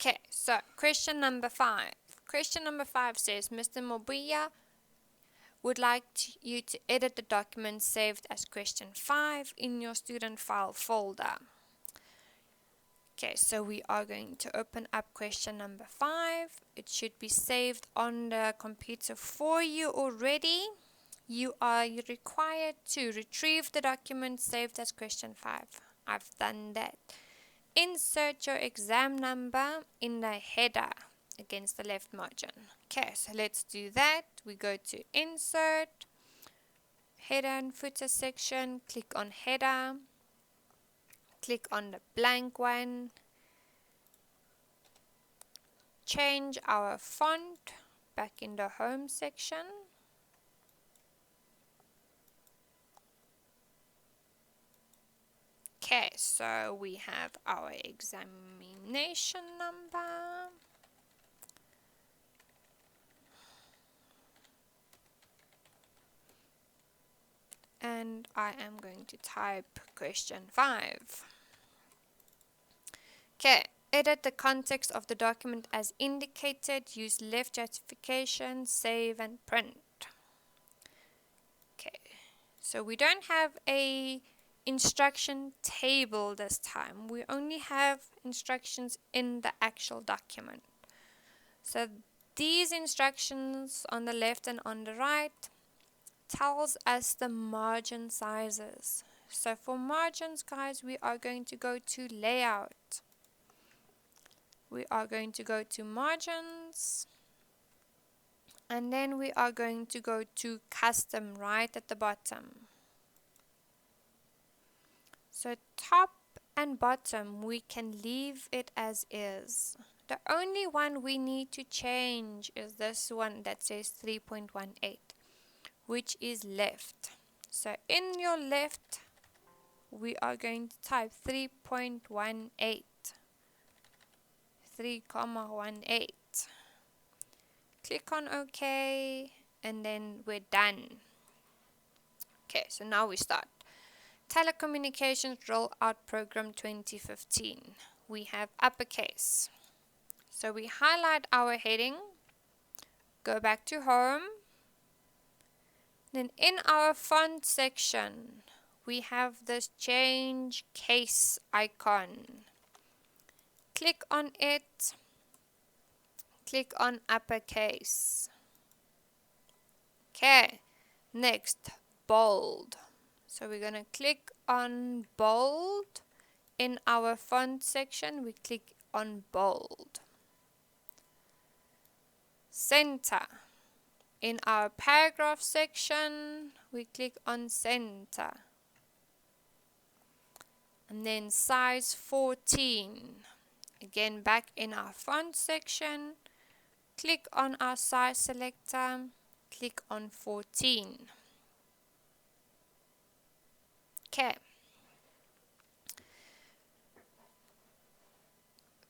Okay, so question number 5. Question number 5 says, Mr. Mobuya would like you to edit the document saved as question 5 in your student file folder. Okay, so we are going to open up question number 5. It should be saved on the computer for you already. You are required to retrieve the document saved as question 5. I've done that. Insert your exam number in the header against the left margin. Okay, so let's do that. We go to Insert, Header and Footer section, click on Header, click on the blank one, change our font back in the Home section. Okay, so we have our examination number. And I am going to type question 5. Okay, edit the context of the document as indicated. Use left justification, save and print. Okay, so we don't have a instruction table this time. We only have instructions in the actual document. So these instructions on the left and on the right tells us the margin sizes. So for margins, guys, we are going to go to Layout. We are going to go to Margins. And then we are going to go to Custom right at the bottom. So top and bottom, we can leave it as is. The only one we need to change is this one that says 3.18. which is left. So in your left, we are going to type 3.18. 3,18. Click on OK, and then we're done. Okay, so now we start. Telecommunications Rollout Program 2015. We have uppercase. So we highlight our heading, go back to Home. Then in our font section, we have this change case icon. Click on it. Click on uppercase. Okay, next, bold. So we're going to click on bold. In our font section, we click on bold. Center. In our paragraph section, we click on center. And then size 14. Again, back in our font section, click on our size selector, click on 14. Okay.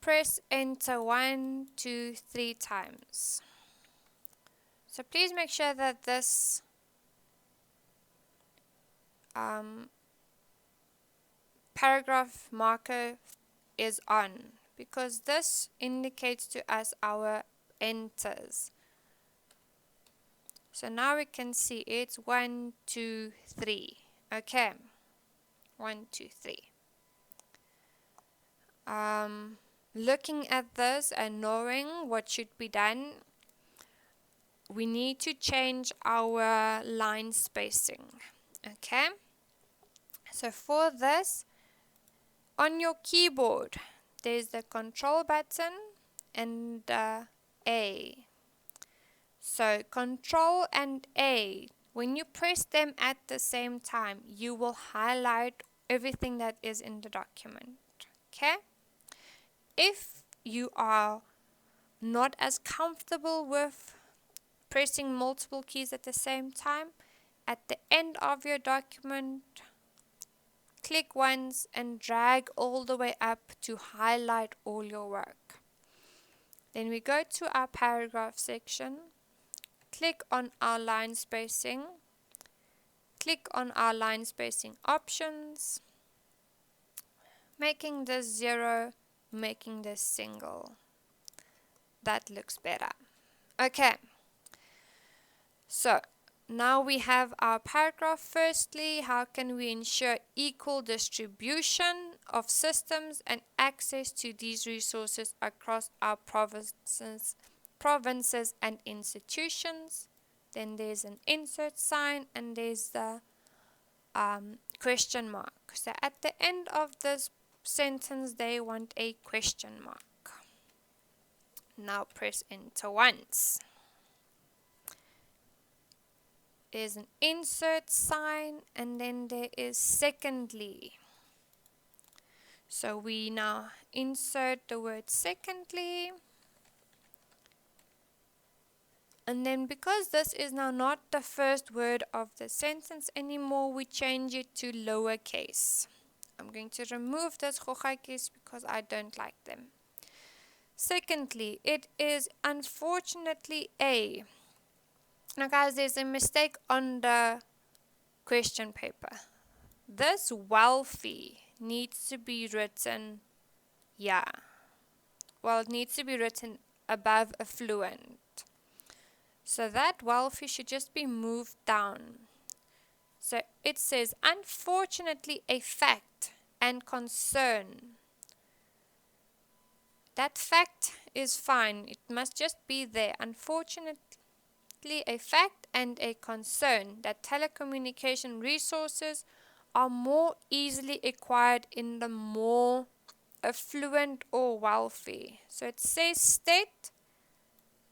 Press enter 1, 2, 3 times. So please make sure that this paragraph marker is on, because this indicates to us our enters. So now we can see it's 1, 2, 3. Okay, 1, 2, 3. Looking at this and knowing what should be done, we need to change our line spacing. Okay, so for this, on your keyboard, there's the control button and A. So control and A, when you press them at the same time, you will highlight everything that is in the document. Okay? If you are not as comfortable with pressing multiple keys at the same time, at the end of your document, click once and drag all the way up to highlight all your work. Then we go to our paragraph section, click on our line spacing, click on our line spacing options, making this 0, making this single. That looks better. Okay, so now we have our paragraph. Firstly, how can we ensure equal distribution of systems and access to these resources across our provinces and institutions? Then there's an insert sign and there's the question mark. So at the end of this sentence, they want a question mark. Now press enter once. There's an insert sign and then there is secondly. So we now insert the word secondly. And then because this is now not the first word of the sentence anymore, we change it to lowercase. I'm going to remove those goggaitjies because I don't like them. Secondly, it is unfortunately a. Now guys, there's a mistake on the question paper. This wealthy needs to be written, well, it needs to be written above affluent. So that wealthy should just be moved down. So it says, unfortunately, a fact and concern. That fact is fine. It must just be there. Unfortunately, a fact and a concern that telecommunication resources are more easily acquired in the more affluent or wealthy. So it says state.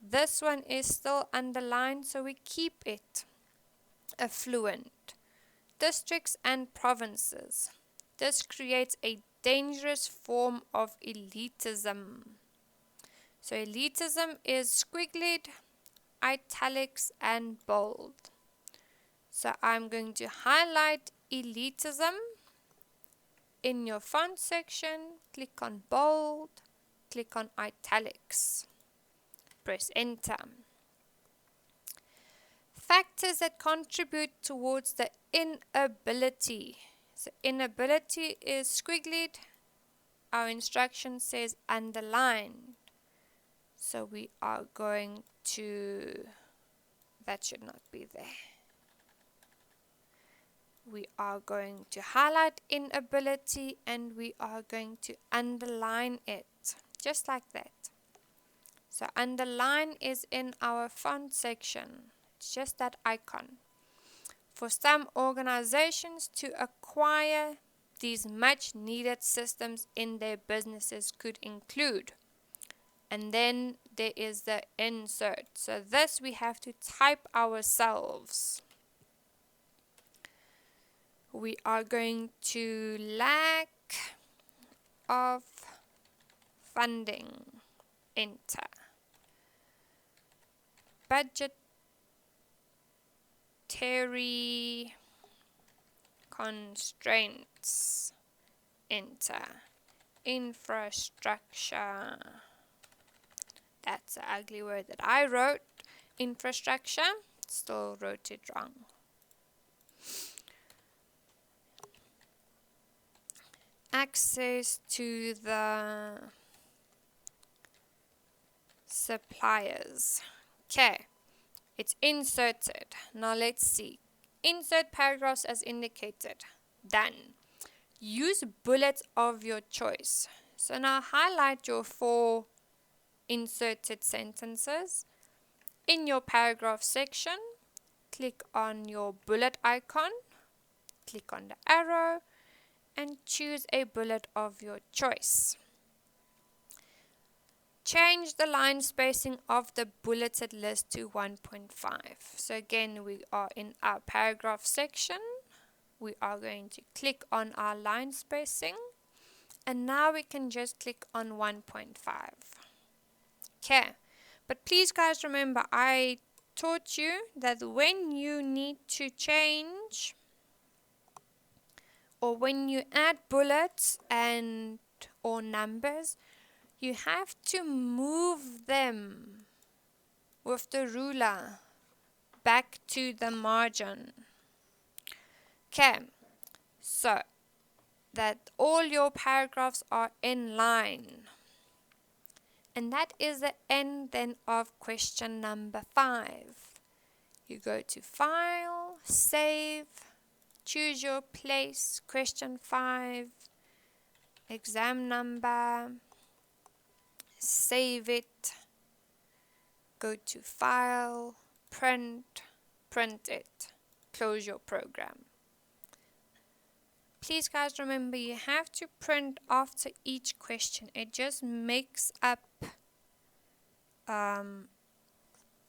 This one is still underlined, so we keep it. Affluent. Districts and provinces. This creates a dangerous form of elitism. So elitism is squiggled, italics and bold. So I'm going to highlight elitism in your font section. Click on bold, click on italics. Press enter. Factors that contribute towards the inability. So inability is squiggled. Our instruction says underline. So we are going to, that should not be there. We are going to highlight inability and we are going to underline it. Just like that. So underline is in our font section. It's just that icon. For some organizations to acquire these much needed systems in their businesses could include. And then there is the insert. So this we have to type ourselves. We are going to lack of funding. Enter. Budgetary constraints. Enter. Infrastructure. That's an ugly word that I wrote. Infrastructure. Still wrote it wrong. Access to the suppliers. Okay, it's inserted. Now let's see. Insert paragraphs as indicated. Done. Use bullets of your choice. So now highlight your 4 inserted sentences. In your paragraph section, click on your bullet icon, click on the arrow, and choose a bullet of your choice. Change the line spacing of the bulleted list to 1.5. So again, we are in our paragraph section. We are going to click on our line spacing. And now we can just click on 1.5. Okay. But please guys remember, I taught you that when you need to change or when you add bullets and or numbers, you have to move them with the ruler back to the margin. Okay, so that all your paragraphs are in line. And that is the end then of question number 5. You go to File, Save, choose your place, question 5, exam number, save it, go to File, Print, print it, close your program. Please guys remember you have to print after each question. It just makes up,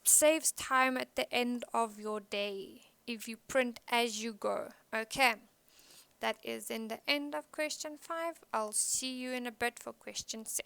saves time at the end of your day if you print as you go. Okay, that is in the end of question 5. I'll see you in a bit for question 6.